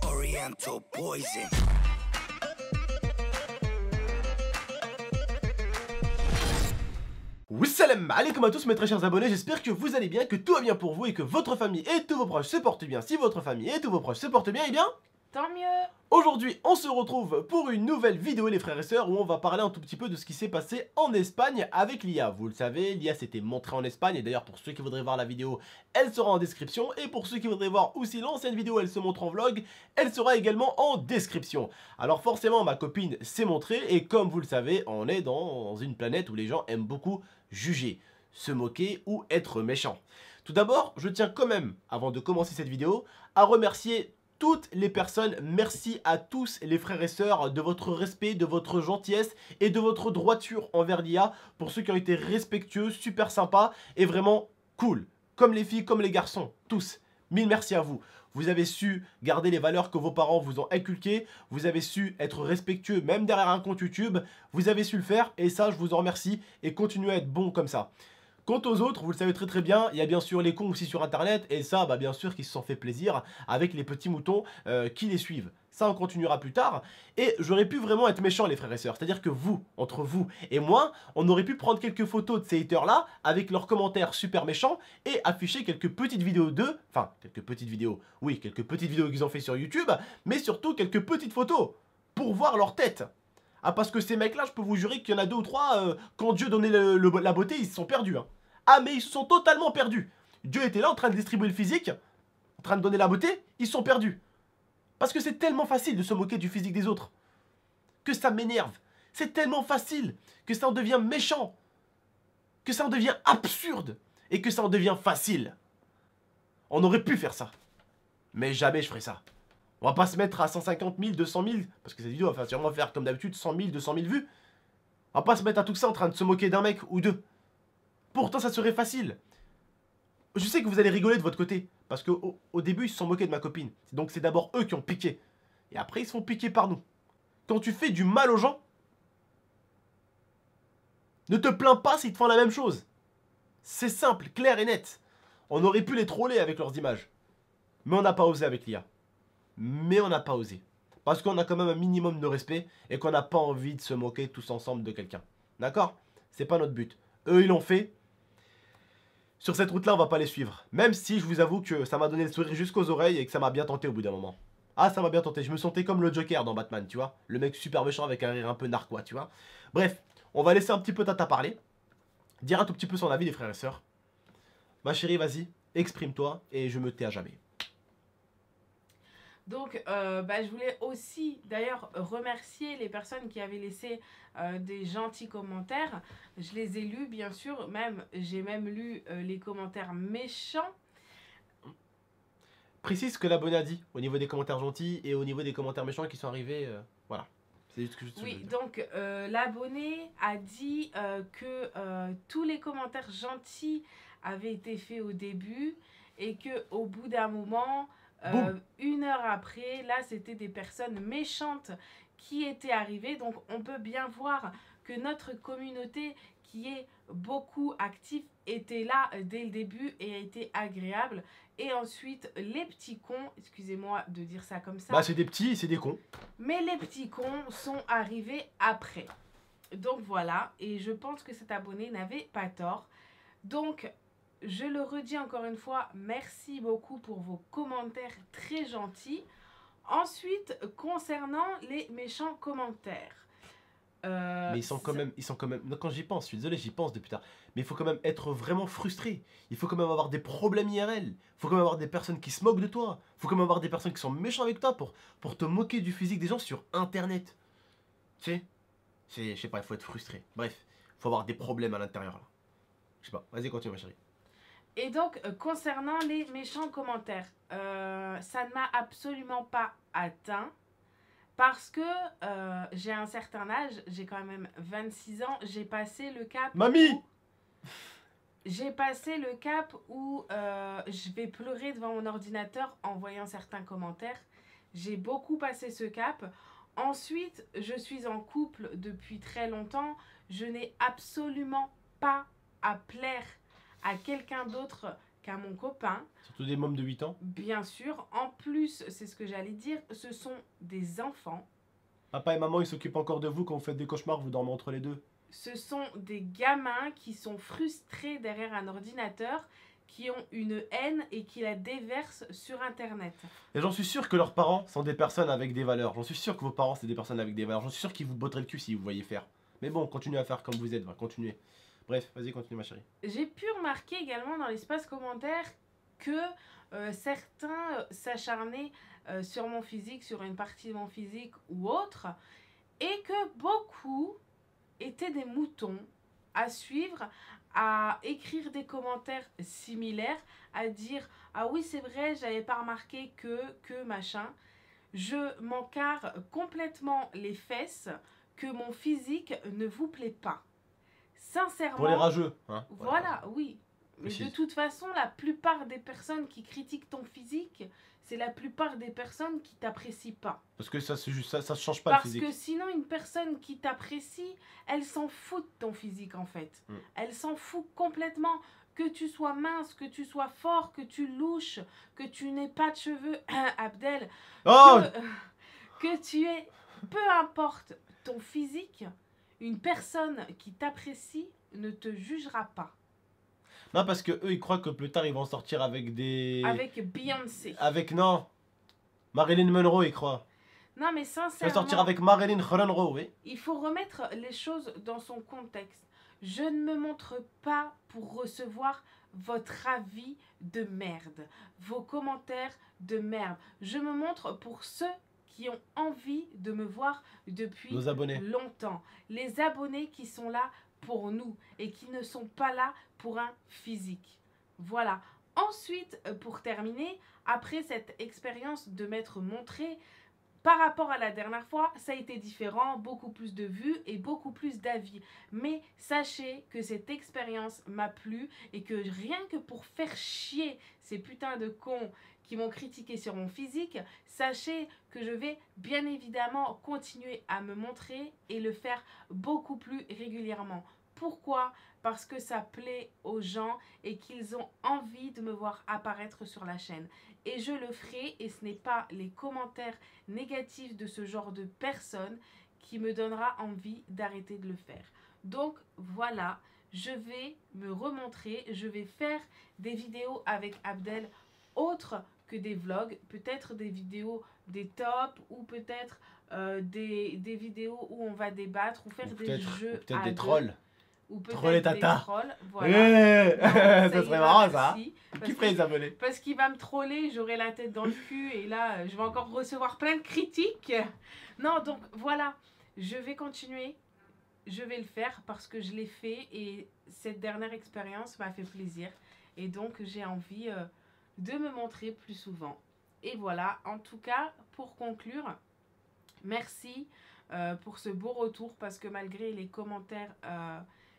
Oriental poison. Salam alaikum à tous mes très chers abonnés, j'espère que vous allez bien, que tout va bien pour vous et que votre famille et tous vos proches se portent bien. Si votre famille et tous vos proches se portent bien, eh bien... Tant mieux. Aujourd'hui, on se retrouve pour une nouvelle vidéo les frères et sœurs où on va parler un tout petit peu de ce qui s'est passé en Espagne avec l'IA. Vous le savez, l'IA s'était montrée en Espagne et d'ailleurs pour ceux qui voudraient voir la vidéo, elle sera en description. Et pour ceux qui voudraient voir aussi l'ancienne vidéo, elle se montre en vlog, elle sera également en description. Alors forcément, ma copine s'est montrée et comme vous le savez, on est dans une planète où les gens aiment beaucoup juger, se moquer ou être méchant. Tout d'abord, je tiens quand même, avant de commencer cette vidéo, à remercier toutes les personnes. Merci à tous les frères et sœurs de votre respect, de votre gentillesse et de votre droiture envers l'IA. Pour ceux qui ont été respectueux, super sympas et vraiment cool. Comme les filles, comme les garçons, tous. Mille merci à vous. Vous avez su garder les valeurs que vos parents vous ont inculquées. Vous avez su être respectueux même derrière un compte YouTube. Vous avez su le faire et ça, je vous en remercie. Et continuez à être bon comme ça. Quant aux autres, vous le savez très bien, il y a bien sûr les cons aussi sur internet et ça, bah bien sûr qu'ils se sont fait plaisir avec les petits moutons qui les suivent. Ça, on continuera plus tard. Et j'aurais pu vraiment être méchant les frères et sœurs. C'est-à-dire que vous, entre vous et moi, on aurait pu prendre quelques photos de ces haters-là avec leurs commentaires super méchants et afficher quelques petites vidéos d'eux. Enfin, quelques petites vidéos. Oui, quelques petites vidéos qu'ils ont fait sur YouTube, mais surtout quelques petites photos pour voir leur tête. Ah, parce que ces mecs-là, je peux vous jurer qu'il y en a 2 ou 3, quand Dieu donnait la beauté, ils se sont perdus. Hein. Ah, mais ils se sont totalement perdus. Dieu était là en train de distribuer le physique, en train de donner la beauté, ils se sont perdus. Parce que c'est tellement facile de se moquer du physique des autres, que ça m'énerve. C'est tellement facile que ça en devient méchant, que ça en devient absurde, et que ça en devient facile. On aurait pu faire ça, mais jamais je ferai ça. On va pas se mettre à 150 000, 200 000, parce que cette vidéo va sûrement faire comme d'habitude 100 000, 200 000 vues. On va pas se mettre à tout ça en train de se moquer d'un mec ou deux. Pourtant ça serait facile. Je sais que vous allez rigoler de votre côté, parce qu'au début ils se sont moqués de ma copine. Donc c'est d'abord eux qui ont piqué. Et après ils se font piquer par nous. Quand tu fais du mal aux gens, ne te plains pas s'ils te font la même chose. C'est simple, clair et net. On aurait pu les troller avec leurs images. Mais on n'a pas osé avec l'IA. Mais on n'a pas osé. Parce qu'on a quand même un minimum de respect et qu'on n'a pas envie de se moquer tous ensemble de quelqu'un. D'accord? C'est pas notre but. Eux, ils l'ont fait. Sur cette route-là, on va pas les suivre. Même si je vous avoue que ça m'a donné le sourire jusqu'aux oreilles et que ça m'a bien tenté au bout d'un moment. Ah, ça m'a bien tenté. Je me sentais comme le Joker dans Batman, tu vois. Le mec super méchant avec un rire un peu narquois, tu vois. Bref, on va laisser un petit peu Tata parler. Dire un tout petit peu son avis, les frères et sœurs. Ma chérie, vas-y, exprime-toi et je me tais à jamais. Donc, je voulais aussi d'ailleurs remercier les personnes qui avaient laissé des gentils commentaires. Je les ai lus, bien sûr. J'ai même lu les commentaires méchants. Précise ce que l'abonné a dit au niveau des commentaires gentils et au niveau des commentaires méchants qui sont arrivés. Voilà. C'est juste ce que je Oui, donc l'abonné a dit que tous les commentaires gentils avaient été faits au début et qu'au bout d'un moment... 1 heure après, là c'était des personnes méchantes qui étaient arrivées. Donc on peut bien voir que notre communauté qui est beaucoup active était là dès le début et a été agréable. Et ensuite les petits cons, excusez-moi de dire ça comme ça. Bah c'est des petits, c'est des cons. Mais les petits cons sont arrivés après. Donc voilà, et je pense que cet abonné n'avait pas tort. Donc... je le redis encore une fois, merci beaucoup pour vos commentaires très gentils. Ensuite, concernant les méchants commentaires. Mais ils sont quand même... Quand j'y pense, je suis désolé, j'y pense depuis tard. Mais il faut quand même être vraiment frustré. Il faut quand même avoir des problèmes IRL. Il faut quand même avoir des personnes qui se moquent de toi. Il faut quand même avoir des personnes qui sont méchantes avec toi pour te moquer du physique des gens sur Internet. Tu sais, je sais pas, il faut être frustré. Bref, il faut avoir des problèmes à l'intérieur là. Je sais pas, vas-y continue ma chérie. Et donc, concernant les méchants commentaires, ça ne m'a absolument pas atteint parce que j'ai un certain âge, j'ai quand même 26 ans, j'ai passé le cap... Mamie! J'ai passé le cap où je vais pleurer devant mon ordinateur en voyant certains commentaires. J'ai beaucoup passé ce cap. Ensuite, je suis en couple depuis très longtemps. Je n'ai absolument pas à plaire à quelqu'un d'autre qu'à mon copain. Surtout des mômes de 8 ans. Bien sûr, en plus, c'est ce que j'allais dire, ce sont des enfants. Papa et maman, ils s'occupent encore de vous quand vous faites des cauchemars, vous dormez entre les deux. Ce sont des gamins qui sont frustrés derrière un ordinateur, qui ont une haine et qui la déversent sur Internet. Et j'en suis sûr que leurs parents sont des personnes avec des valeurs. J'en suis sûr que vos parents, c'est des personnes avec des valeurs. J'en suis sûr qu'ils vous botteraient le cul si vous voyez faire. Mais bon, continuez à faire comme vous êtes, va, continuez. Bref, vas-y, continue ma chérie. J'ai pu remarquer également dans l'espace commentaire que certains s'acharnaient sur mon physique, sur une partie de mon physique ou autre, et que beaucoup étaient des moutons à suivre, à écrire des commentaires similaires, à dire « Ah oui, c'est vrai, j'avais pas remarqué que machin ». Je m'encarre complètement les fesses que mon physique ne vous plaît pas. Sincèrement. Pour les rageux, hein. Voilà, oui. Mais Précise. de toute façon, la plupart des personnes qui critiquent ton physique, c'est la plupart des personnes qui t'apprécient pas. Parce que ça se change pas Parce le physique. que sinon, une personne qui t'apprécie, elle s'en fout de ton physique en fait. Elle s'en fout complètement. Que tu sois mince, que tu sois fort, que tu louches, que tu n'aies pas de cheveux, Abdel, Oh que tu aies, peu importe ton physique, une personne qui t'apprécie ne te jugera pas. Non, parce que eux, ils croient que plus tard, ils vont sortir avec des... Avec Beyoncé. Avec, non. Marilyn Monroe, ils croient. Non, mais Ils sincèrement, vont sortir avec Marilyn Monroe, oui. il faut remettre les choses dans son contexte. Je ne me montre pas pour recevoir votre avis de merde, vos commentaires de merde. Je me montre pour ceux qui ont envie de me voir depuis Nos abonnés. longtemps. Les abonnés qui sont là pour nous et qui ne sont pas là pour un physique. Voilà. Ensuite, pour terminer, après cette expérience de m'être montré, par rapport à la dernière fois, ça a été différent, beaucoup plus de vues et beaucoup plus d'avis. Mais sachez que cette expérience m'a plu et que rien que pour faire chier ces putains de cons qui m'ont critiqué sur mon physique, sachez que je vais bien évidemment continuer à me montrer et le faire beaucoup plus régulièrement. Pourquoi ? Parce que ça plaît aux gens et qu'ils ont envie de me voir apparaître sur la chaîne. Et je le ferai, et ce n'est pas les commentaires négatifs de ce genre de personnes qui me donnera envie d'arrêter de le faire. Donc voilà, je vais me remontrer, je vais faire des vidéos avec Abdel autres que des vlogs, peut-être des vidéos des tops ou peut-être des vidéos où on va débattre ou faire des jeux peut-être à des deux. trolls. Ou Troll et peut-être des tata. trolls, voilà. Non, Ça serait ira, marrant ça. merci. Qui ferait les abonnés? Parce qu'il va me troller, j'aurai la tête dans le cul et là, je vais encore recevoir plein de critiques. Non, donc voilà, je vais continuer, je vais le faire parce que je l'ai fait et cette dernière expérience m'a fait plaisir. Et donc, j'ai envie de me montrer plus souvent. Et voilà, en tout cas, pour conclure, merci pour ce beau retour parce que malgré les commentaires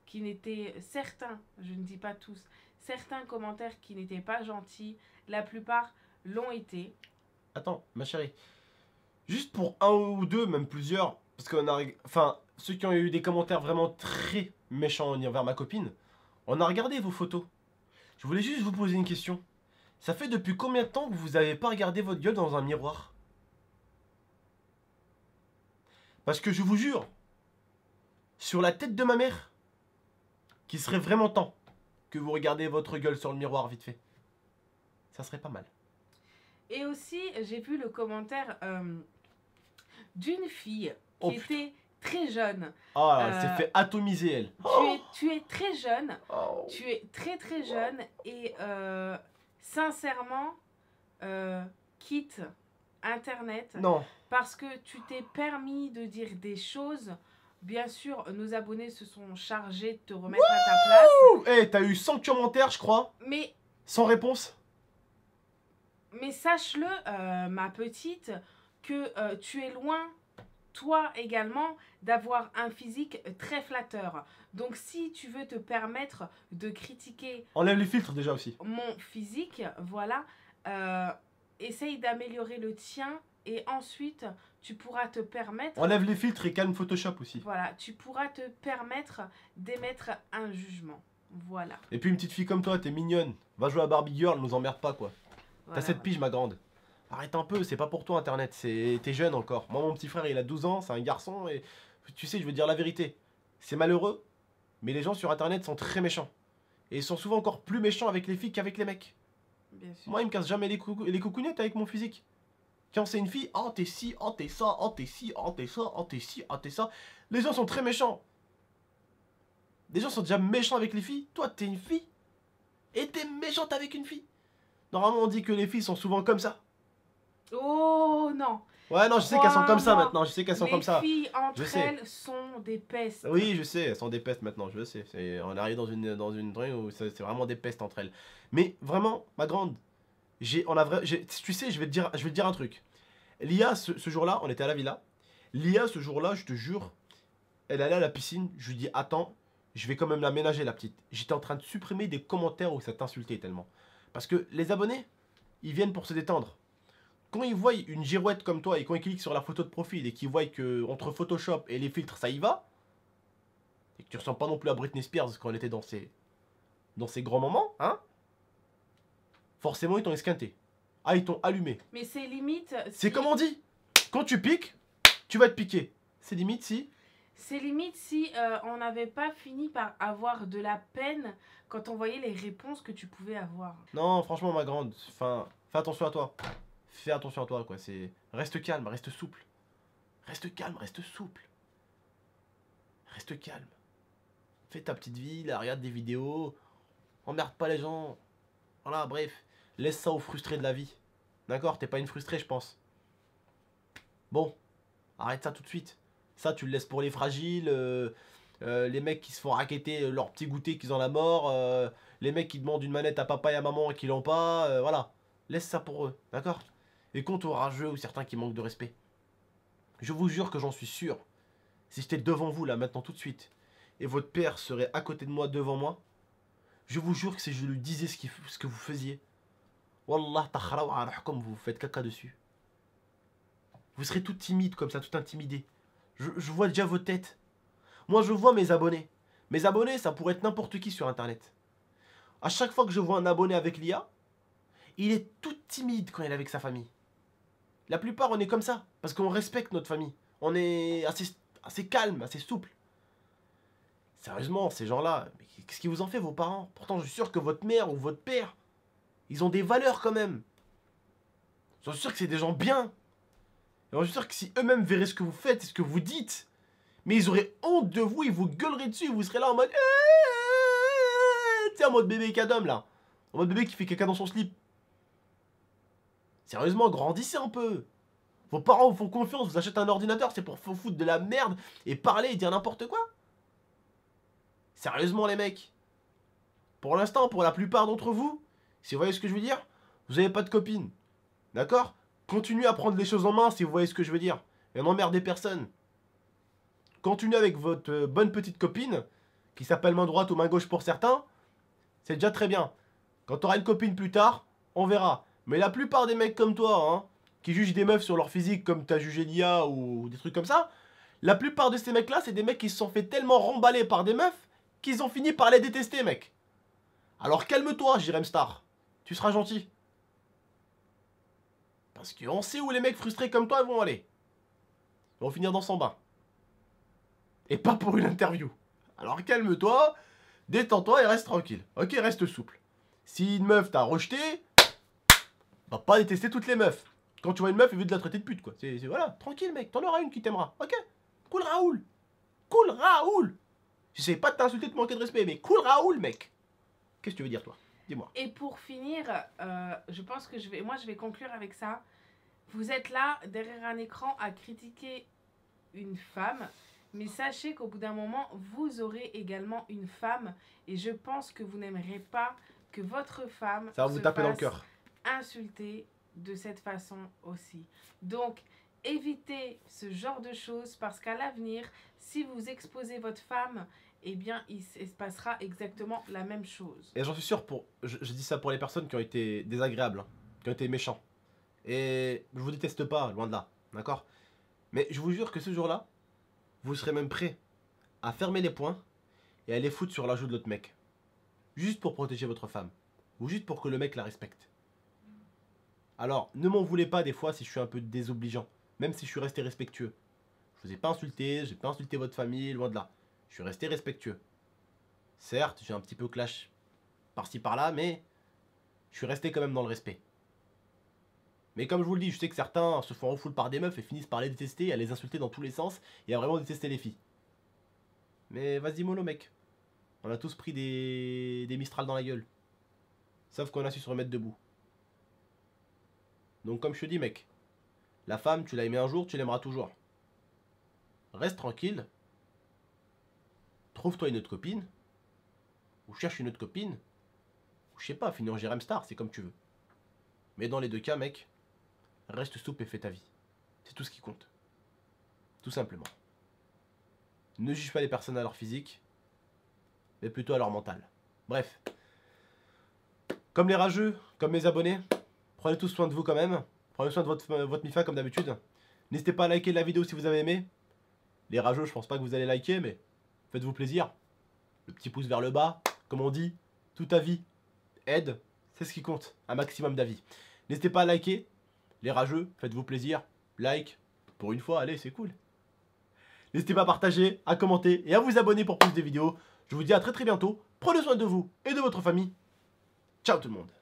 qui n'étaient, certains, je ne dis pas tous, certains commentaires qui n'étaient pas gentils, la plupart l'ont été. Attends, ma chérie. Juste pour un ou deux, même plusieurs, parce qu'on a... Enfin, ceux qui ont eu des commentaires vraiment très méchants envers ma copine, on a regardé vos photos. Je voulais juste vous poser une question. Ça fait depuis combien de temps que vous n'avez pas regardé votre gueule dans un miroir? Parce que je vous jure, sur la tête de ma mère, qu'il serait vraiment temps que vous regardez votre gueule sur le miroir vite fait. Ça serait pas mal. Et aussi, j'ai vu le commentaire d'une fille qui était très jeune. Oh, elle s'est fait atomiser, elle. Tu es très jeune, Oh. tu es très très jeune et sincèrement, quitte Internet Non. parce que tu t'es permis de dire des choses. Bien sûr, nos abonnés se sont chargés de te remettre à ta place. Eh, t'as eu 100 commentaires, je crois. Mais Sans réponse. sache-le, ma petite, que tu es loin, toi également, d'avoir un physique très flatteur. Donc si tu veux te permettre de critiquer Enlève les filtres déjà aussi. mon physique, voilà, essaye d'améliorer le tien et ensuite tu pourras te permettre... Enlève les filtres et calme Photoshop aussi. Voilà, tu pourras te permettre d'émettre un jugement. Voilà. Et puis une petite fille comme toi, t'es mignonne. Va jouer à Barbie Girl, nous emmerde pas quoi. Voilà, T'as 7 piges ma grande. Arrête un peu, c'est pas pour toi internet, t'es jeune encore. Moi mon petit frère il a 12 ans, c'est un garçon et tu sais je veux dire la vérité. C'est malheureux, mais les gens sur internet sont très méchants. Et ils sont souvent encore plus méchants avec les filles qu'avec les mecs. Bien sûr. Moi il me casse jamais les coucougnettes avec mon physique. Quand c'est une fille, oh t'es ci, oh t'es ça, oh t'es ci, oh t'es ça, oh t'es ci, oh t'es ça. Les gens sont très méchants. Les gens sont déjà méchants avec les filles. Toi t'es une fille et t'es méchante avec une fille. Normalement on dit que les filles sont souvent comme ça. Oh non. Ouais non je sais qu'elles sont comme ça Crois-moi, maintenant, je sais qu'elles sont comme ça. Les filles entre Je sais. elles sont des pestes. Oui je sais, elles sont des pestes maintenant, je sais. On arrive dans une truc où c'est vraiment des pestes entre elles. Mais vraiment, ma grande, tu sais, je vais te dire un truc. L'IA ce jour-là, on était à la villa. L'IA ce jour-là, je te jure, elle allait à la piscine, je lui dis attends, je vais quand même l'aménager la petite. J'étais en train de supprimer des commentaires où ça t'insultait tellement. Parce que les abonnés, ils viennent pour se détendre. Quand ils voient une girouette comme toi et quand ils cliquent sur la photo de profil et qu'ils voient que entre Photoshop et les filtres ça y va, et que tu ressembles pas non plus à Britney Spears quand elle était dans ses grands moments, hein, forcément ils t'ont esquinté. Ah ils t'ont allumé. Mais c'est limite. C'est comme on dit, quand tu piques, tu vas te piquer. C'est limite si... C'est limite si on n'avait pas fini par avoir de la peine quand on voyait les réponses que tu pouvais avoir. Non franchement ma grande, enfin, fais attention à toi. Fais attention à toi quoi, reste calme, reste souple. Reste calme, reste souple. Reste calme. Fais ta petite vie, là, regarde des vidéos. Emmerde pas les gens. Voilà, bref. Laisse ça aux frustrés de la vie. D'accord? T'es pas une frustrée, je pense. Bon. Arrête ça tout de suite. Ça, tu le laisses pour les fragiles. Les mecs qui se font racketter leur petit goûter qu'ils ont la mort. Les mecs qui demandent une manette à papa et à maman et qui l'ont pas. Voilà. Laisse ça pour eux. D'accord? Et quant aux rageux ou certains qui manquent de respect. Je vous jure que j'en suis sûr. Si j'étais devant vous là maintenant tout de suite. Et votre père serait à côté de moi devant moi. Je vous jure que si je lui disais ce que vous faisiez. Wallah takhraw comme vous faites caca dessus. Vous serez tout timide comme ça, tout intimidé. Je vois déjà vos têtes. Moi je vois mes abonnés. Mes abonnés ça pourrait être n'importe qui sur internet. À chaque fois que je vois un abonné avec l'IA, il est tout timide quand il est avec sa famille. La plupart on est comme ça. Parce qu'on respecte notre famille. On est assez calme, assez souple. Sérieusement, ces gens-là, qu'est-ce qui vous en fait vos parents? Pourtant je suis sûr que votre mère ou votre père, ils ont des valeurs quand même. Je suis sûr que c'est des gens bien. Et je suis sûr que si eux-mêmes verraient ce que vous faites et ce que vous dites, mais ils auraient honte de vous, ils vous gueuleraient dessus, vous serez là en mode... Tu sais, en mode bébé cadom là. En mode bébé qui fait caca dans son slip. Sérieusement, grandissez un peu. Vos parents vous font confiance, vous achetez un ordinateur, c'est pour vous foutre de la merde et parler et dire n'importe quoi. Sérieusement les mecs. Pour l'instant, pour la plupart d'entre vous, si vous voyez ce que je veux dire, vous n'avez pas de copine. D'accord? Continuez à prendre les choses en main si vous voyez ce que je veux dire. Et n'emmerdez personne. Continuez avec votre bonne petite copine, qui s'appelle main droite ou main gauche pour certains. C'est déjà très bien. Quand tu auras une copine plus tard, on verra. Mais la plupart des mecs comme toi, hein, qui jugent des meufs sur leur physique comme tu as jugé Lia ou des trucs comme ça, la plupart de ces mecs-là, c'est des mecs qui se sont fait tellement remballer par des meufs qu'ils ont fini par les détester, mec. Alors calme-toi, Jirem Star. Tu seras gentil. Parce qu'on sait où les mecs frustrés comme toi vont aller. Ils vont finir dans son bain. Et pas pour une interview. Alors calme-toi, détends-toi et reste tranquille. Ok, reste souple. Si une meuf t'a rejeté, va pas détester toutes les meufs. Quand tu vois une meuf, il veut de la traiter de pute, quoi. Voilà, tranquille, mec. T'en auras une qui t'aimera. Ok? Cool Raoul. Cool Raoul. J'essaie pas de t'insulter, de te manquer de respect, mais cool Raoul, mec. Qu'est-ce que tu veux dire, toi? Dis-moi. Et pour finir, je pense que je vais conclure avec ça. Vous êtes là, derrière un écran, à critiquer une femme. Mais sachez qu'au bout d'un moment, vous aurez également une femme. Et je pense que vous n'aimerez pas que votre femme ça va vous taper dans le cœur. Insulter de cette façon aussi. Donc, évitez ce genre de choses parce qu'à l'avenir, si vous exposez votre femme, eh bien, il se passera exactement la même chose. Et j'en suis sûr, je dis ça pour les personnes qui ont été désagréables, hein, qui ont été méchants. Et je vous déteste pas, loin de là, d'accord? Mais je vous jure que ce jour-là, vous serez même prêt à fermer les poings et à les foutre sur la joue de l'autre mec. juste pour protéger votre femme, ou juste pour que le mec la respecte. Alors, ne m'en voulez pas des fois si je suis un peu désobligeant, même si je suis resté respectueux. Je vous ai pas insulté, j'ai pas insulté votre famille, loin de là. Je suis resté respectueux. Certes, j'ai un petit peu clash par-ci par-là, mais je suis resté quand même dans le respect. Mais comme je vous le dis, je sais que certains se font refouler par des meufs et finissent par les détester, à les insulter dans tous les sens, et à vraiment détester les filles. Mais vas-y mollo mec. On a tous pris des Mistral dans la gueule. Sauf qu'on a su se remettre debout. Donc comme je te dis mec, la femme, tu l'as aimée un jour, tu l'aimeras toujours. Reste tranquille. Trouve-toi une autre copine. Ou cherche une autre copine. Ou je sais pas, finis en Jérém Star, c'est comme tu veux. Mais dans les deux cas mec, reste souple et fais ta vie. C'est tout ce qui compte. Tout simplement. Ne juge pas les personnes à leur physique, mais plutôt à leur mental. Bref. Comme les rageux, comme mes abonnés, prenez tous soin de vous quand même. Prenez soin de votre MIFA comme d'habitude. N'hésitez pas à liker la vidéo si vous avez aimé. Les rageux, je pense pas que vous allez liker, mais faites-vous plaisir. Le petit pouce vers le bas, comme on dit, toute avis aide, c'est ce qui compte, un maximum d'avis. N'hésitez pas à liker. Les rageux, faites-vous plaisir. Like, pour une fois, allez, c'est cool. N'hésitez pas à partager, à commenter et à vous abonner pour plus de vidéos. Je vous dis à très bientôt. Prenez soin de vous et de votre famille. Ciao tout le monde.